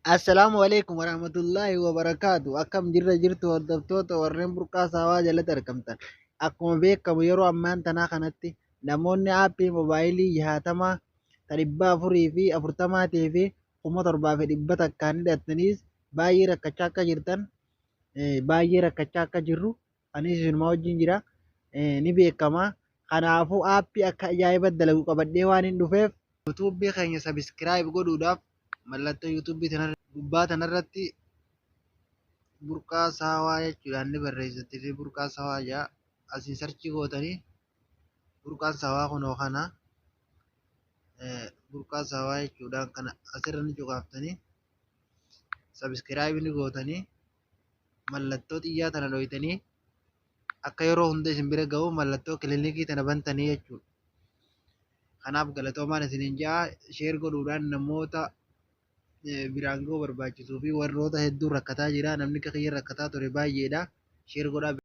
Assalamualaikum warahmatullahi wabarakatuh. Akkam jirra jirtu hordoftoota warreen burqaa saawaa jalatti argamtan. Akkuma beekamu yeroo ammaan tanaa kanatti namoonni aappii moobaayilii 60 440 fi 1700 akkaan hidhattaniis baay'ee rakkachaa akka jirtan baay'ee rakkachaa akka jirru anis isinuma wajjin jira ni beekama. Kanaafuu aappii akka ajaa'iba dalagu qabadhee waan hin dhufeef yuutuubii keenya sabiskiraayib godhuudhaaf mallattoo yuutuubii gubbaa tanarratti burqaa saawaa jechuudhaan ni barreessatti fi burqaa saawaa jaa asiin sarchii gootanii burqaan saawaa kunoo kana burqaa saawaa jechuudhaan kana asirra ni cuqaaftanii sabiskiraayib ni gootanii mallattoo xiyyaa tana dhoytanii akka yeroo hunda isin bira ga'u mallattoo kilinikii tana bantanii jechuudha. Kanaaf galatoomaan isiniin ja'a sheer godhuudhaan namoota biraan ga'uu barbaachisuu fi warroota hedduu rakkataa jira namni akka kiyya rakkataa ture baay'eedha sheer godhaa.